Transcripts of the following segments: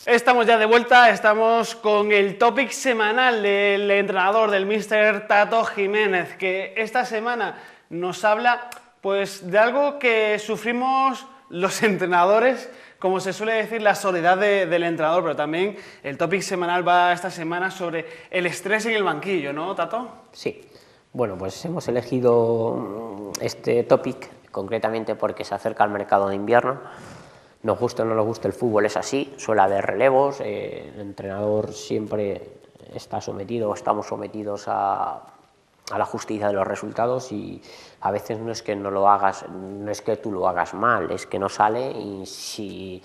Estamos ya de vuelta, estamos con el topic semanal del entrenador, del míster Tato Jiménez, que esta semana nos habla pues de algo que sufrimos los entrenadores, como se suele decir, la soledad del entrenador, pero también el topic semanal va esta semana sobre el estrés en el banquillo, ¿no, Tato? Sí, bueno, pues hemos elegido este topic concretamente porque se acerca al mercado de invierno. Nos guste o no nos guste, el fútbol es así, suele haber relevos, el entrenador siempre está sometido o estamos sometidos a la justicia de los resultados, y a veces no es que no lo hagas, no es que tú lo hagas mal, es que no sale, y si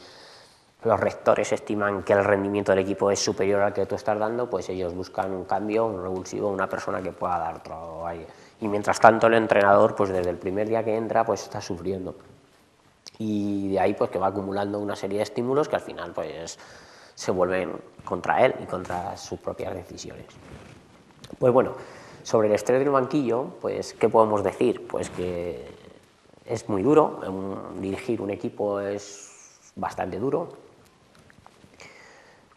los rectores estiman que el rendimiento del equipo es superior al que tú estás dando, pues ellos buscan un cambio, un revulsivo, una persona que pueda dar otro aire. Y mientras tanto el entrenador, pues desde el primer día que entra, pues está sufriendo. Y de ahí pues que va acumulando una serie de estímulos que al final pues se vuelven contra él y contra sus propias decisiones. Pues bueno, sobre el estrés del banquillo, pues ¿qué podemos decir? Pues que es muy duro, dirigir un equipo es bastante duro.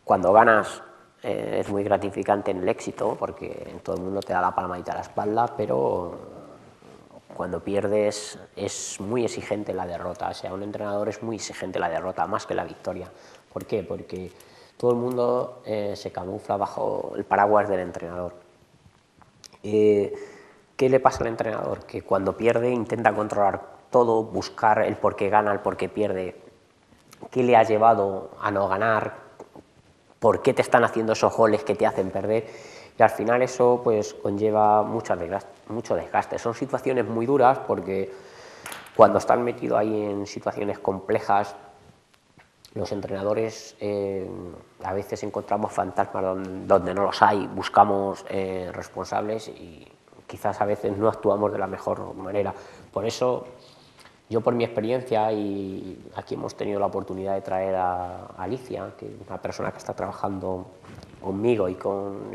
Cuando ganas es muy gratificante en el éxito, porque todo el mundo te da la palmadita a la espalda, pero cuando pierdes es muy exigente la derrota. O sea, un entrenador es muy exigente la derrota, más que la victoria. ¿Por qué? Porque todo el mundo se camufla bajo el paraguas del entrenador. ¿Qué le pasa al entrenador? Que cuando pierde intenta controlar todo, buscar el por qué gana, el por qué pierde, qué le ha llevado a no ganar, por qué te están haciendo esos goles que te hacen perder, y al final eso pues conlleva mucho desgaste. Son situaciones muy duras porque cuando están metidos ahí en situaciones complejas, los entrenadores a veces encontramos fantasmas donde no los hay, buscamos responsables y quizás a veces no actuamos de la mejor manera. Por eso yo, por mi experiencia, y aquí hemos tenido la oportunidad de traer a Alicia, que es una persona que está trabajando conmigo y con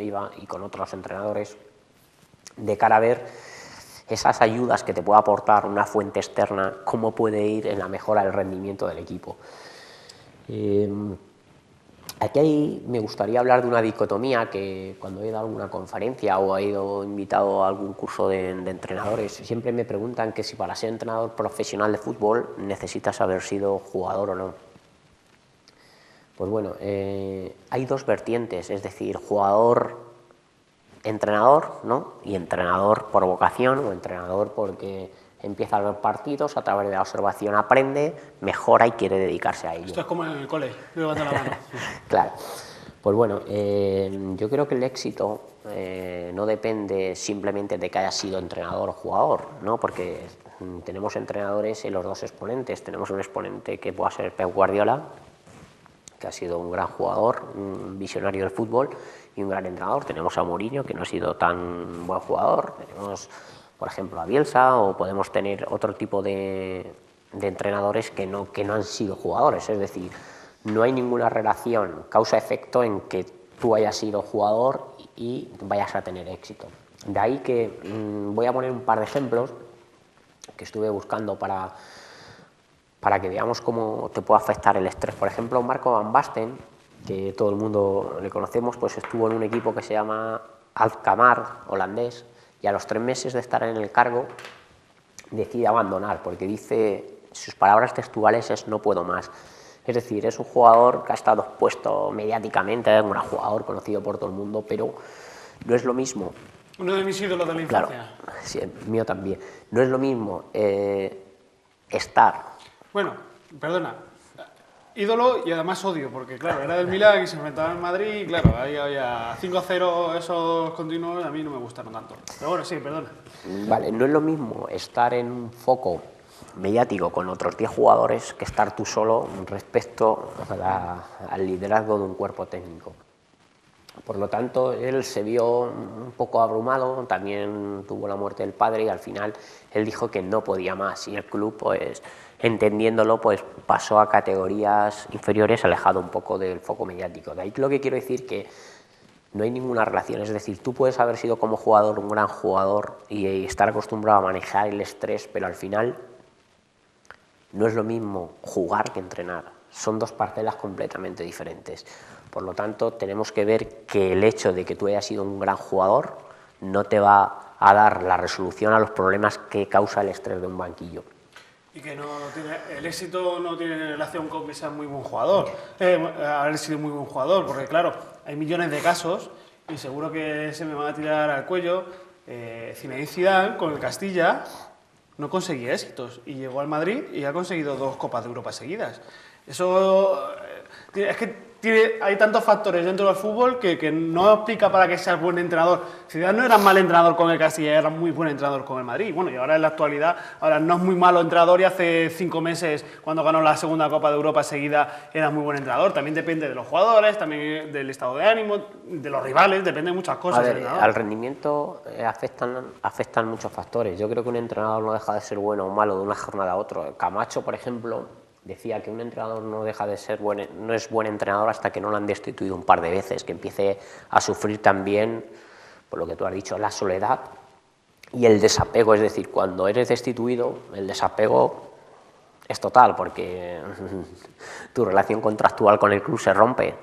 otros entrenadores, de cara a ver esas ayudas que te puede aportar una fuente externa, cómo puede ir en la mejora del rendimiento del equipo. Aquí me gustaría hablar de una dicotomía que cuando he dado alguna conferencia o he ido invitado a algún curso de entrenadores, siempre me preguntan que si para ser entrenador profesional de fútbol necesitas haber sido jugador o no. Pues bueno, hay dos vertientes, es decir, jugador-entrenador, ¿no? Y entrenador por vocación o entrenador porque empieza a ver partidos, a través de la observación aprende, mejora y quiere dedicarse a ello. Esto es como en el cole, levanta la mano. Claro. Pues bueno, yo creo que el éxito no depende simplemente de que hayas sido entrenador o jugador, ¿no? Porque tenemos entrenadores en los dos exponentes. Tenemos un exponente que pueda ser Pep Guardiola, que ha sido un gran jugador, un visionario del fútbol y un gran entrenador. Tenemos a Mourinho, que no ha sido tan buen jugador. Tenemos, por ejemplo, a Bielsa, o podemos tener otro tipo de entrenadores que no han sido jugadores. Es decir, no hay ninguna relación causa-efecto en que tú hayas sido jugador y vayas a tener éxito. De ahí que voy a poner un par de ejemplos que estuve buscando para que veamos cómo te puede afectar el estrés. Por ejemplo, Marco Van Basten, que todo el mundo le conocemos, pues estuvo en un equipo que se llama Alkmaar, holandés, y a los 3 meses de estar en el cargo decide abandonar, porque dice, sus palabras textuales es "no puedo más". Es decir, es un jugador que ha estado expuesto mediáticamente, es un jugador conocido por todo el mundo, pero no es lo mismo. Uno de mis ídolos de la infancia. Claro, sí, el mío también. No es lo mismo estar... Bueno, perdona, ídolo y además odio, porque claro, era del Milan y se enfrentaba en Madrid y claro, ahí había 5-0 esos continuos y a mí no me gustaron tanto. Pero bueno, sí, perdona. Vale, no es lo mismo estar en un foco mediático con otros 10 jugadores que estar tú solo respecto al liderazgo de un cuerpo técnico. Por lo tanto, él se vio un poco abrumado, también tuvo la muerte del padre y al final él dijo que no podía más, y el club, pues entendiéndolo, pues pasó a categorías inferiores, alejado un poco del foco mediático. De ahí lo que quiero decir que no hay ninguna relación, es decir, tú puedes haber sido como jugador un gran jugador y estar acostumbrado a manejar el estrés, pero al final no es lo mismo jugar que entrenar. O son dos parcelas completamente diferentes. Por lo tanto, tenemos que ver que el hecho de que tú hayas sido un gran jugador no te va a dar la resolución a los problemas que causa el estrés de un banquillo. Y que el éxito no tiene relación con que seas muy buen jugador, haber sido muy buen jugador, porque claro, hay millones de casos y seguro que se me van a tirar al cuello. Zinedine Zidane con el Castilla no conseguía éxitos y llegó al Madrid y ha conseguido 2 Copas de Europa seguidas. Eso es que hay tantos factores dentro del fútbol que no explica para que seas buen entrenador. Zidane no era mal entrenador con el Castilla, era muy buen entrenador con el Madrid. Bueno, y ahora en la actualidad, ahora no es muy malo entrenador y hace 5 meses, cuando ganó la segunda Copa de Europa seguida, era muy buen entrenador. También depende de los jugadores, también del estado de ánimo, de los rivales, depende de muchas cosas. A ver, al rendimiento afectan muchos factores. Yo creo que un entrenador no deja de ser bueno o malo de una jornada a otra. Camacho, por ejemplo, decía que un entrenador no es buen entrenador hasta que no lo han destituido un par de veces, que empiece a sufrir también, por lo que tú has dicho, la soledad y el desapego. Es decir, cuando eres destituido, el desapego es total, porque tu relación contractual con el club se rompe,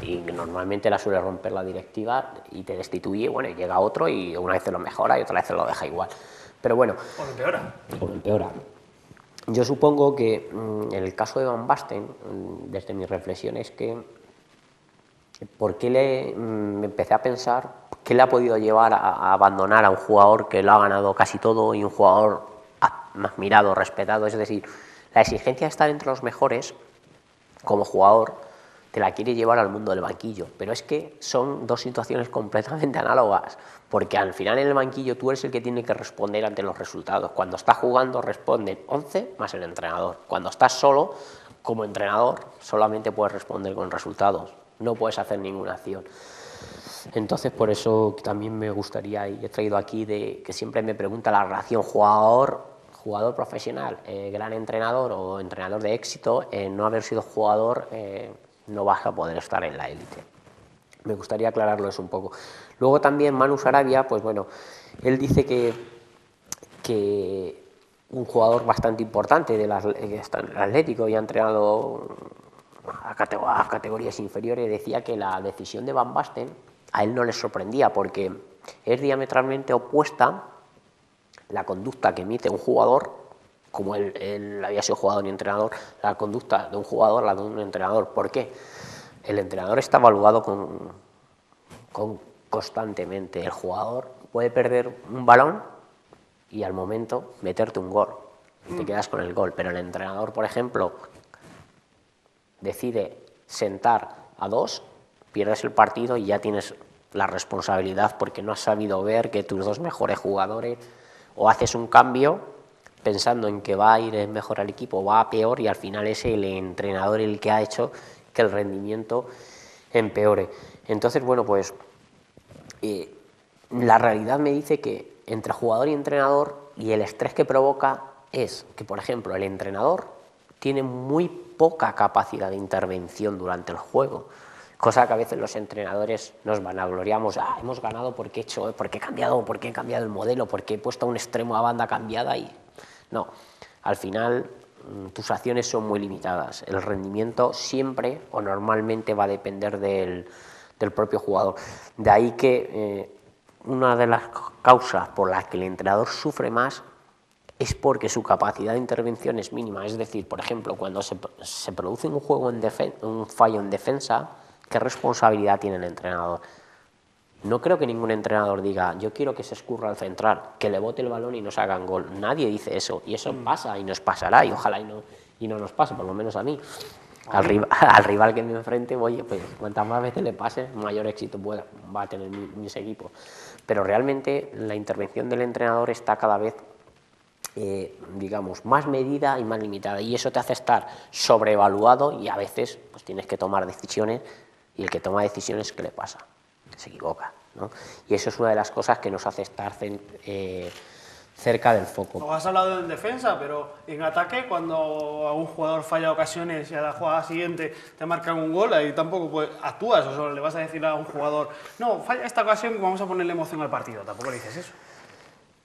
y normalmente la suele romper la directiva y te destituye. Bueno, y llega otro y una vez se lo mejora y otra vez se lo deja igual. Pero bueno, O lo empeora. O lo empeora. Yo supongo que en el caso de Van Basten, desde mis reflexiones, que ¿por qué me empecé a pensar qué le ha podido llevar a abandonar a un jugador que lo ha ganado casi todo y un jugador admirado, respetado? Es decir, la exigencia de estar entre los mejores como jugador te la quiere llevar al mundo del banquillo, pero es que son dos situaciones completamente análogas, porque al final en el banquillo tú eres el que tiene que responder ante los resultados. Cuando estás jugando responden 11 más el entrenador. Cuando estás solo, como entrenador, solamente puedes responder con resultados, no puedes hacer ninguna acción. Entonces, por eso también me gustaría, y he traído aquí, que siempre me pregunta la relación jugador profesional, gran entrenador o entrenador de éxito, no haber sido jugador, no vas a poder estar en la élite. Me gustaría aclararlo eso un poco. Luego también Manu Sarabia, pues bueno, él dice que un jugador bastante importante del Atlético y ha entrenado a categorías inferiores, decía que la decisión de Van Basten a él no le sorprendía, porque es diametralmente opuesta la conducta que emite un jugador, como él había sido jugador y entrenador, la conducta de un jugador a la de un entrenador. ¿Por qué? El entrenador está evaluado constantemente. El jugador puede perder un balón y al momento meterte un gol y te quedas con el gol, pero el entrenador, por ejemplo, decide sentar a 2, pierdes el partido y ya tienes la responsabilidad porque no has sabido ver que tus 2 mejores jugadores, o haces un cambio pensando en que va a ir mejor al equipo, va a peor, y al final es el entrenador el que ha hecho que el rendimiento empeore. Entonces, bueno, pues la realidad me dice que entre jugador y entrenador, y el estrés que provoca es que, por ejemplo, el entrenador tiene muy poca capacidad de intervención durante el juego, cosa que a veces los entrenadores nos vanagloriamos. Hemos ganado porque he cambiado el modelo, porque he puesto a un extremo a banda cambiada, y no, al final tus acciones son muy limitadas. El rendimiento siempre o normalmente va a depender del propio jugador. De ahí que una de las causas por las que el entrenador sufre más es porque su capacidad de intervención es mínima. Es decir, por ejemplo, cuando se produce un fallo en defensa, ¿qué responsabilidad tiene el entrenador? No creo que ningún entrenador diga: yo quiero que se escurra al central, que le bote el balón y nos hagan gol. Nadie dice eso, y eso pasa y nos pasará, y ojalá y no nos pase, por lo menos a mí. Al rival que me enfrente, oye, pues cuantas más veces le pase, mayor éxito va a tener mis equipos. Pero realmente la intervención del entrenador está cada vez, digamos, más medida y más limitada, y eso te hace estar sobreevaluado, y a veces pues tienes que tomar decisiones, y el que toma decisiones, ¿qué le pasa? Que se equivoca, ¿no? Y eso es una de las cosas que nos hace estar cerca del foco. No has hablado en defensa, pero en ataque, cuando un jugador falla ocasiones y a la jugada siguiente te marcan un gol, ahí tampoco actúas, o solo le vas a decir a un jugador: no, falla esta ocasión, vamos a ponerle emoción al partido. Tampoco le dices eso.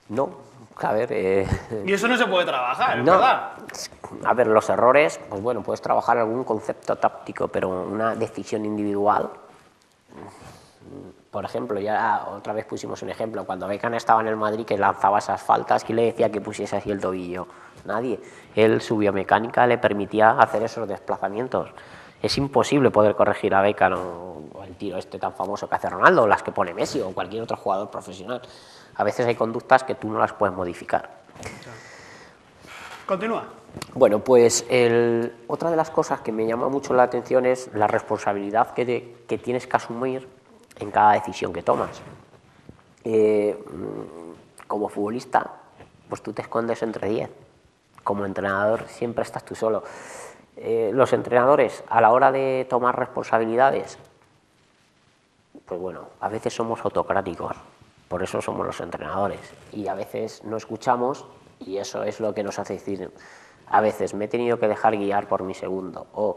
No, a ver... Y eso no se puede trabajar, no, ¿verdad? A ver, los errores, pues bueno, puedes trabajar algún concepto táctico, pero una decisión individual, por ejemplo, ya otra vez pusimos un ejemplo, cuando Beckham estaba en el Madrid que lanzaba esas faltas, ¿quién le decía que pusiese así el tobillo? Nadie. Él, su biomecánica le permitía hacer esos desplazamientos. Es imposible poder corregir a Beckham o el tiro este tan famoso que hace Ronaldo, o las que pone Messi o cualquier otro jugador profesional. A veces hay conductas que tú no las puedes modificar. Continúa. Bueno, pues otra de las cosas que me llama mucho la atención es la responsabilidad que tienes que asumir en cada decisión que tomas. Como futbolista, pues tú te escondes entre 10. Como entrenador siempre estás tú solo. Los entrenadores, a la hora de tomar responsabilidades, pues bueno, a veces somos autocráticos, por eso somos los entrenadores, y a veces no escuchamos, y eso es lo que nos hace decir, a veces me he tenido que dejar guiar por mi segundo, o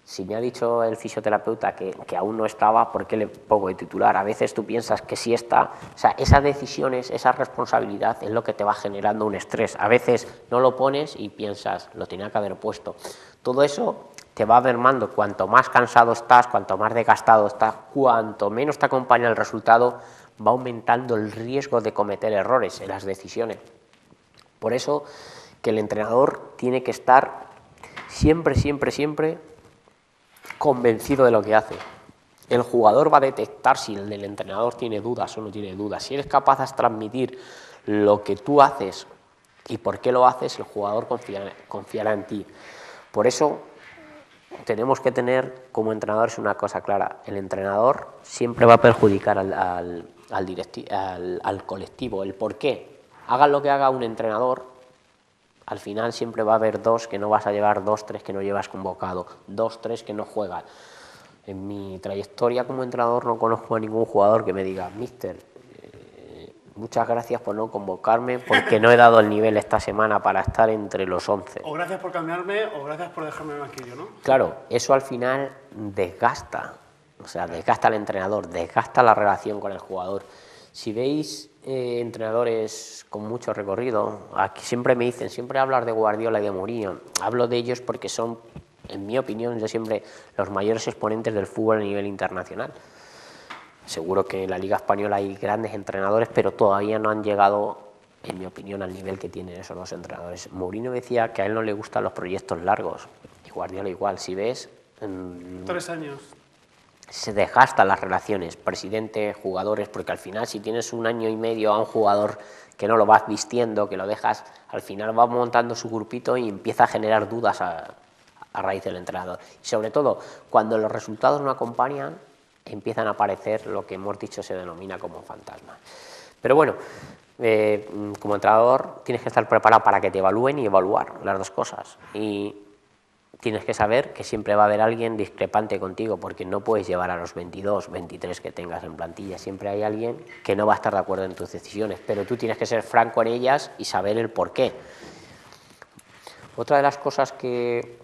si me ha dicho el fisioterapeuta que aún no estaba, ¿por qué le pongo de titular? A veces tú piensas que sí está. O sea, esas decisiones, esa responsabilidad es lo que te va generando un estrés. A veces no lo pones y piensas, lo tenía que haber puesto. Todo eso te va mermando. Cuanto más cansado estás, cuanto más desgastado estás, cuanto menos te acompaña el resultado, va aumentando el riesgo de cometer errores en las decisiones. Por eso que el entrenador tiene que estar siempre, siempre, siempre convencido de lo que hace. El jugador va a detectar si el del entrenador tiene dudas o no tiene dudas. Si eres capaz de transmitir lo que tú haces y por qué lo haces, el jugador confiará en ti. Por eso tenemos que tener como entrenadores una cosa clara. El entrenador siempre va a perjudicar al colectivo. El por qué. Hagan lo que haga un entrenador, al final siempre va a haber 2 que no vas a llevar, 2, 3 que no llevas convocado, 2, 3 que no juegan. En mi trayectoria como entrenador no conozco a ningún jugador que me diga, míster, muchas gracias por no convocarme porque no he dado el nivel esta semana para estar entre los 11. O gracias por cambiarme o gracias por dejarme en el banquillo, ¿no? Claro, eso al final desgasta, o sea, desgasta al entrenador, desgasta la relación con el jugador. Si veis entrenadores con mucho recorrido, aquí siempre me dicen, siempre hablar de Guardiola y de Mourinho, hablo de ellos porque son, en mi opinión, yo siempre los mayores exponentes del fútbol a nivel internacional. Seguro que en la Liga Española hay grandes entrenadores, pero todavía no han llegado, en mi opinión, al nivel que tienen esos 2 entrenadores. Mourinho decía que a él no le gustan los proyectos largos, y Guardiola igual. Si ves... 3 años. Se desgastan las relaciones, presidente, jugadores, porque al final si tienes 1 año y medio a un jugador que no lo vas vistiendo, que lo dejas, al final va montando su grupito y empieza a generar dudas a raíz del entrenador. Y sobre todo, cuando los resultados no acompañan, empiezan a aparecer lo que hemos dicho se denomina como fantasmas. Pero bueno, como entrenador tienes que estar preparado para que te evalúen y evaluar las 2 cosas. Y tienes que saber que siempre va a haber alguien discrepante contigo, porque no puedes llevar a los 22, 23 que tengas en plantilla. Siempre hay alguien que no va a estar de acuerdo en tus decisiones, pero tú tienes que ser franco en ellas y saber el por qué. Otra de las cosas que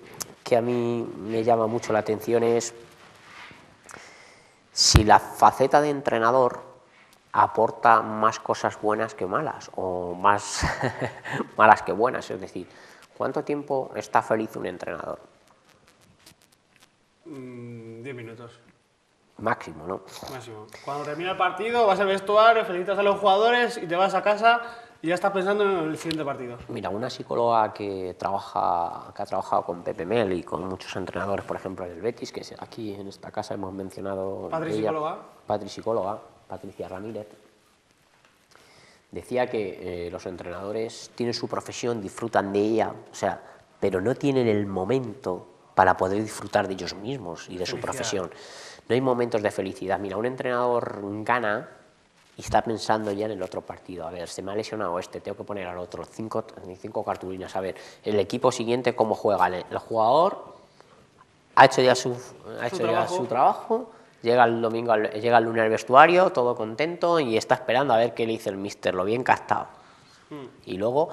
a mí me llama mucho la atención es si la faceta de entrenador aporta más cosas buenas que malas, o más malas que buenas, es decir, ¿cuánto tiempo está feliz un entrenador? 10 minutos. Máximo, ¿no? Máximo. Cuando termina el partido vas al vestuario, felicitas a los jugadores y te vas a casa y ya estás pensando en el siguiente partido. Mira, una psicóloga que ha trabajado con Pepe Mel y con muchos entrenadores, por ejemplo, en el Betis, que aquí en esta casa hemos mencionado... Psicóloga. Patricia Ramírez. Decía que los entrenadores tienen su profesión, disfrutan de ella, o sea, pero no tienen el momento para poder disfrutar de ellos mismos y de su profesión. No hay momentos de felicidad. Mira, un entrenador gana y está pensando ya en el otro partido. A ver, se me ha lesionado tengo que poner al otro. 5 cartulinas. A ver, el equipo siguiente, ¿cómo juega? El jugador ha hecho ya su trabajo. Llega el lunes al vestuario, todo contento, y está esperando a ver qué le dice el míster, lo bien captado. Y luego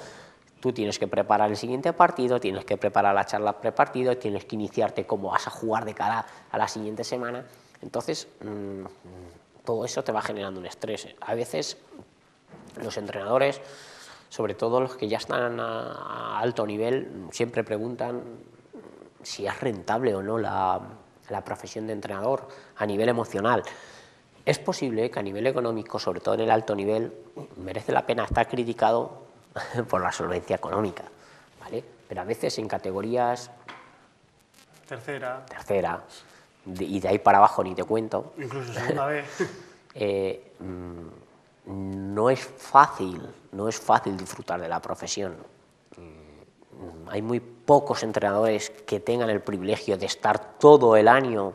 tú tienes que preparar el siguiente partido, tienes que preparar la charla prepartido, tienes que iniciarte cómo vas a jugar de cara a la siguiente semana. Entonces, todo eso te va generando un estrés. A veces los entrenadores sobre todo los que ya están a alto nivel, siempre preguntan si es rentable o no la profesión de entrenador a nivel emocional. Es posible que a nivel económico, sobre todo en el alto nivel, merece la pena estar criticado por la solvencia económica, ¿vale? Pero a veces en categorías Tercera, y de ahí para abajo ni te cuento, incluso segunda vez. no es fácil disfrutar de la profesión. Hay muy pocos entrenadores que tengan el privilegio de estar todo el año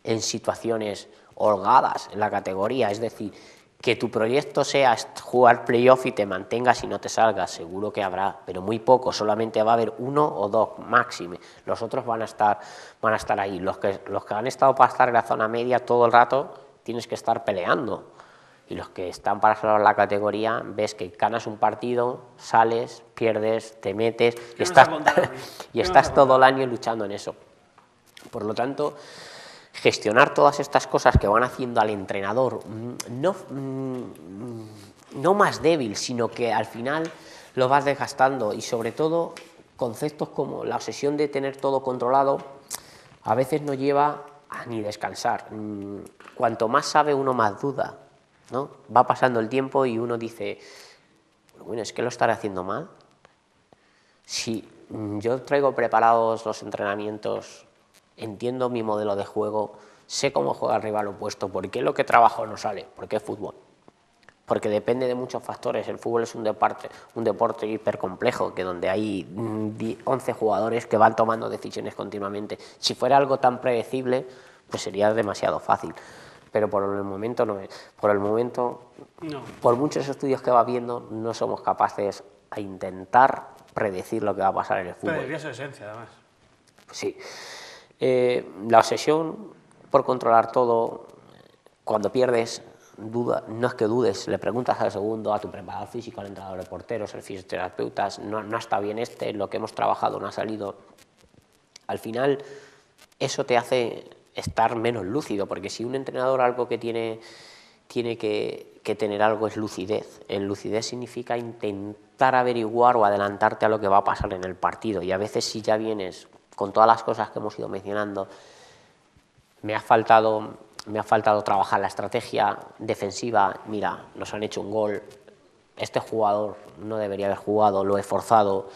en situaciones holgadas en la categoría, es decir, que tu proyecto sea jugar playoff y te mantengas y no te salgas, seguro que habrá, pero muy poco, solamente va a haber 1 o 2 máximo, los otros van a estar ahí, los que han estado para estar en la zona media todo el rato, tienes que estar peleando, y los que están para salvar la categoría, ves que ganas un partido, sales, pierdes, te metes, y estás todo el año luchando en eso. Por lo tanto, gestionar todas estas cosas que van haciendo al entrenador, no más débil, sino que al final lo vas desgastando, y sobre todo conceptos como la obsesión de tener todo controlado a veces no lleva a ni descansar. Cuanto más sabe uno, más duda, ¿no? Va pasando el tiempo y uno dice, bueno, ¿es que lo estaré haciendo mal? Si yo traigo preparados los entrenamientos, entiendo mi modelo de juego, sé cómo juega el rival opuesto, ¿por qué lo que trabajo no sale? Porque es fútbol. Porque depende de muchos factores. El fútbol es un deporte hipercomplejo, que donde hay 11 jugadores que van tomando decisiones continuamente. Si fuera algo tan predecible, pues sería demasiado fácil. Pero por el momento no es. Por el momento, no. Por muchos estudios que va viendo, no somos capaces a intentar predecir lo que va a pasar en el fútbol. Perdería su esencia, además. Sí. La obsesión por controlar todo, cuando pierdes, no es que dudes, le preguntas al segundo, a tu preparador físico, al entrenador de porteros, al fisioterapeuta, no está bien lo que hemos trabajado no ha salido. Al final, eso te hace estar menos lúcido, porque si un entrenador algo que tiene que tener algo es lucidez. El lucidez significa intentar averiguar o adelantarte a lo que va a pasar en el partido, y a veces si ya vienes con todas las cosas que hemos ido mencionando, me ha faltado trabajar la estrategia defensiva, mira, nos han hecho un gol, este jugador no debería haber jugado, lo he forzado,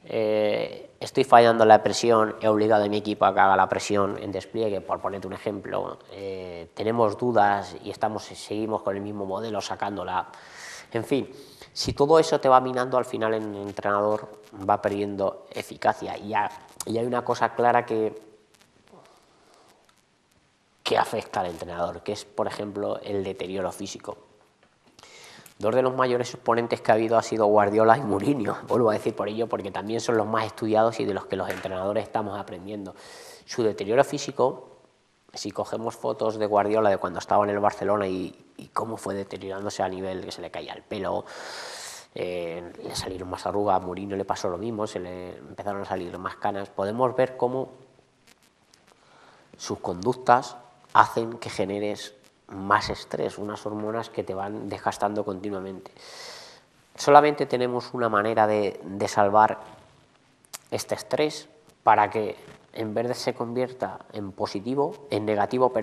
estoy fallando en la presión, he obligado a mi equipo a que haga la presión en despliegue, por ponerte un ejemplo, tenemos dudas y seguimos con el mismo modelo sacándola, en fin, si todo eso te va minando, al final el entrenador va perdiendo eficacia, y hay una cosa clara que afecta al entrenador, que es, por ejemplo, el deterioro físico. Dos de los mayores exponentes que ha habido ha sido Guardiola y Mourinho, vuelvo a decir por ello, porque también son los más estudiados y de los que los entrenadores estamos aprendiendo. Su deterioro físico, si cogemos fotos de Guardiola de cuando estaba en el Barcelona y cómo fue deteriorándose a nivel que se le caía el pelo, le salieron más arrugas, a Mourinho le pasó lo mismo, se le empezaron a salir más canas, podemos ver cómo sus conductas hacen que generes más estrés, unas hormonas que te van desgastando continuamente. Solamente tenemos una manera de salvar este estrés para que en vez de se convierta en negativo,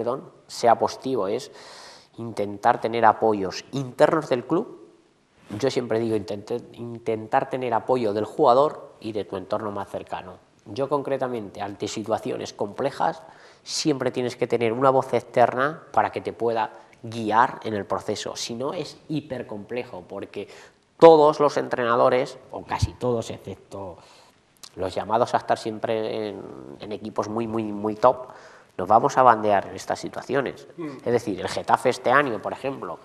sea positivo, es intentar tener apoyos internos del club. Yo siempre digo intentar tener apoyo del jugador y de tu entorno más cercano. Yo concretamente, ante situaciones complejas, siempre tienes que tener una voz externa para que te pueda guiar en el proceso. Si no, es hipercomplejo, porque todos los entrenadores, o casi todos, excepto los llamados a estar siempre en equipos muy top, nos vamos a bandear en estas situaciones. Es decir, el Getafe este año, por ejemplo,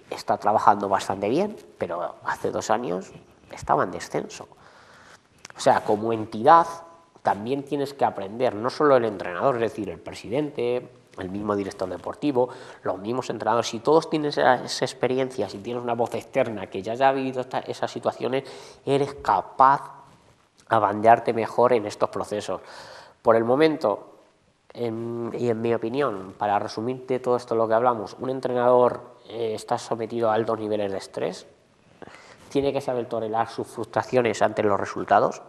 está trabajando bastante bien, pero hace 2 años estaba en descenso. O sea, como entidad también tienes que aprender, no solo el entrenador, es decir, el presidente, el mismo director deportivo, los mismos entrenadores, si todos tienen esa experiencia, si tienes una voz externa que ya haya vivido esas situaciones, eres capaz de bandearte mejor en estos procesos. Por el momento, y en mi opinión, para resumirte todo esto lo que hablamos, un entrenador está sometido a altos niveles de estrés, tiene que saber tolerar sus frustraciones ante los resultados,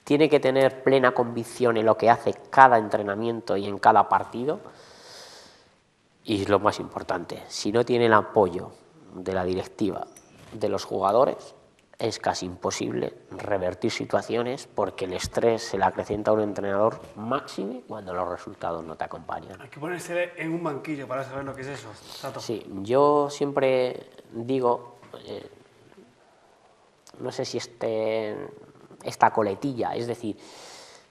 tiene que tener plena convicción en lo que hace cada entrenamiento y en cada partido, y lo más importante, si no tiene el apoyo de la directiva, de los jugadores, es casi imposible revertir situaciones porque el estrés se le acrecienta a un entrenador máximo cuando los resultados no te acompañan. Hay que ponerse en un banquillo para saber lo que es eso, Tato. Sí, yo siempre digo, no sé si esta coletilla, es decir,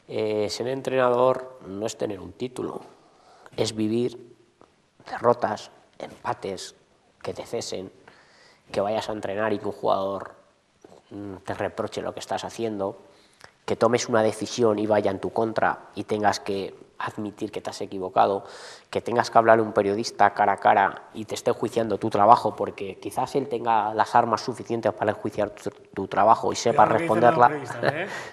ser entrenador no es tener un título, es vivir derrotas, empates, que te cesen, que vayas a entrenar y que un jugador te reproche lo que estás haciendo, que tomes una decisión y vaya en tu contra y tengas que admitir que te has equivocado, que tengas que hablarle a un periodista cara a cara y te esté enjuiciando tu trabajo porque quizás él tenga las armas suficientes para enjuiciar tu trabajo y sepa responderla.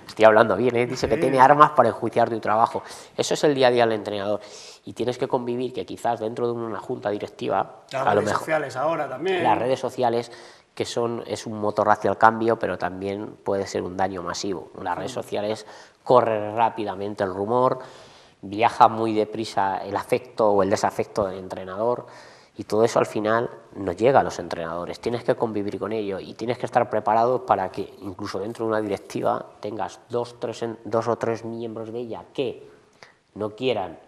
Estoy hablando bien, dice que tiene armas para enjuiciar tu trabajo. Eso es el día a día del entrenador y tienes que convivir que quizás dentro de una junta directiva, las redes sociales ahora también. Las redes sociales que es un motor hacia el cambio, pero también puede ser un daño masivo. Las redes sociales corre rápidamente el rumor, viaja muy deprisa el afecto o el desafecto del entrenador y todo eso al final nos llega a los entrenadores. Tienes que convivir con ello y tienes que estar preparado para que incluso dentro de una directiva tengas dos o tres miembros de ella que no quieran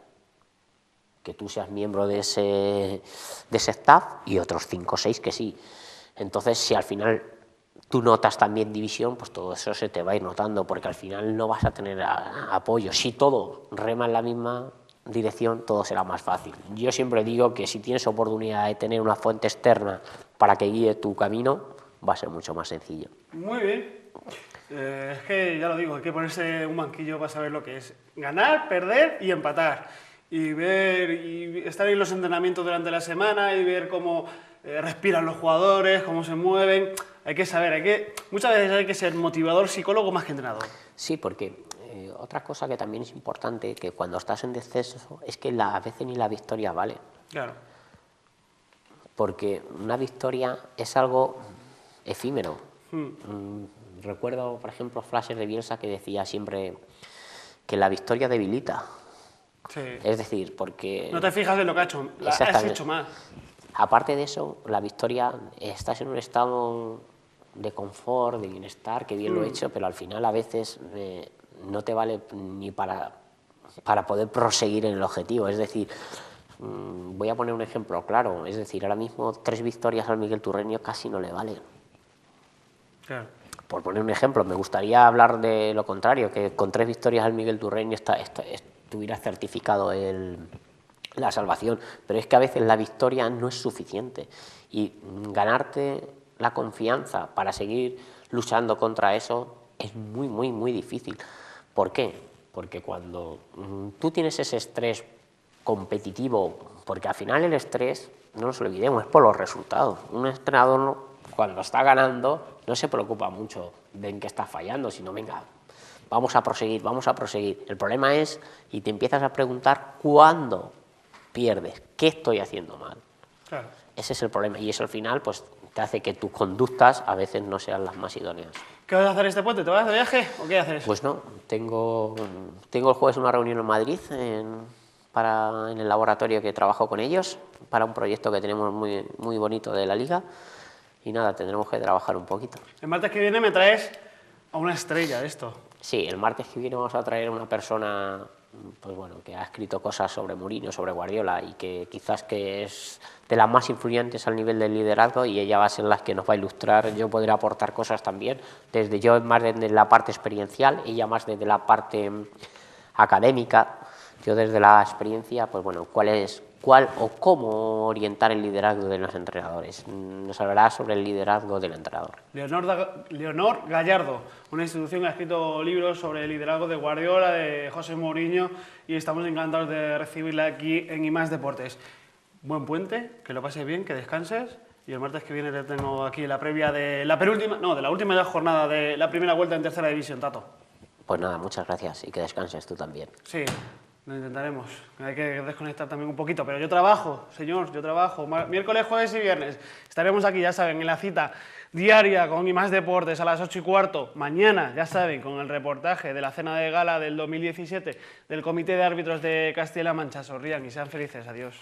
que tú seas miembro de ese staff y otros 5 o 6 que sí. Entonces, si al final tú notas también división, pues todo eso se te va a ir notando, porque al final no vas a tener apoyo. Si todo rema en la misma dirección, todo será más fácil. Yo siempre digo que si tienes oportunidad de tener una fuente externa para que guíe tu camino, va a ser mucho más sencillo. Muy bien. Es que ya lo digo, hay que ponerse un banquillo para saber lo que es ganar, perder y empatar. Y ver y estar en los entrenamientos durante la semana y ver cómo respiran los jugadores, cómo se mueven. Hay que saber, muchas veces hay que ser motivador, psicólogo más que entrenador. Sí, porque otra cosa que también es importante, que cuando estás en descenso, es que a veces ni la victoria vale. Claro. Porque una victoria es algo efímero. Recuerdo, por ejemplo, frases de Bielsa que decía siempre que la victoria debilita. Sí. Es decir, porque... No te fijas en lo que has hecho mal. Aparte de eso, la victoria, estás en un estado de confort, de bienestar, que bien lo he hecho, pero al final a veces no te vale ni para poder proseguir en el objetivo. Es decir, voy a poner un ejemplo claro, es decir, ahora mismo 3 victorias al Miguel Turreño casi no le valen. Claro. Por poner un ejemplo, me gustaría hablar de lo contrario, que con 3 victorias al Miguel Turreño estuviera certificado la salvación, pero es que a veces la victoria no es suficiente y ganarte la confianza para seguir luchando contra eso es muy, muy, muy difícil. ¿Por qué? Porque cuando tú tienes ese estrés competitivo, porque al final el estrés, no nos olvidemos, es por los resultados. Un entrenador cuando está ganando no se preocupa mucho de en qué está fallando, sino venga, vamos a proseguir, vamos a proseguir. El problema es, y te empiezas a preguntar, ¿cuándo pierdes? ¿Qué estoy haciendo mal? Claro. Ese es el problema y eso al final pues te hace que tus conductas a veces no sean las más idóneas. ¿Qué vas a hacer este puente? ¿Te vas de viaje o qué haces? Pues no, tengo el jueves una reunión en Madrid en el laboratorio que trabajo con ellos para un proyecto que tenemos muy, muy bonito de la Liga y nada, tendremos que trabajar un poquito. El martes que viene me traes a una estrella de esto. Sí, el martes que viene vamos a traer a una persona pues bueno, que ha escrito cosas sobre Mourinho, sobre Guardiola y que quizás que es de las más influyentes al nivel del liderazgo y ella va a ser la que nos va a ilustrar. Yo podré aportar cosas también, yo más desde la parte experiencial, ella más desde la parte académica. Yo desde la experiencia, pues bueno, cuál o cómo orientar el liderazgo de los entrenadores. Nos hablará sobre el liderazgo del entrenador. Leonor Gallardo, una institución que ha escrito libros sobre el liderazgo de Guardiola, de José Mourinho, y estamos encantados de recibirla aquí en IMAX Deportes. Buen puente, que lo pases bien, que descanses, y el martes que viene te tengo aquí la previa de la última jornada de la primera vuelta en tercera división, Tato. Pues nada, muchas gracias y que descanses tú también. Sí. Lo intentaremos. Hay que desconectar también un poquito, pero yo trabajo, señor, yo trabajo. Miércoles, jueves y viernes. Estaremos aquí, ya saben, en la cita diaria con Y Más Deportes a las 8:15. Mañana, ya saben, con el reportaje de la cena de gala del 2017 del Comité de Árbitros de Castilla-La Mancha. Sonrían y sean felices. Adiós.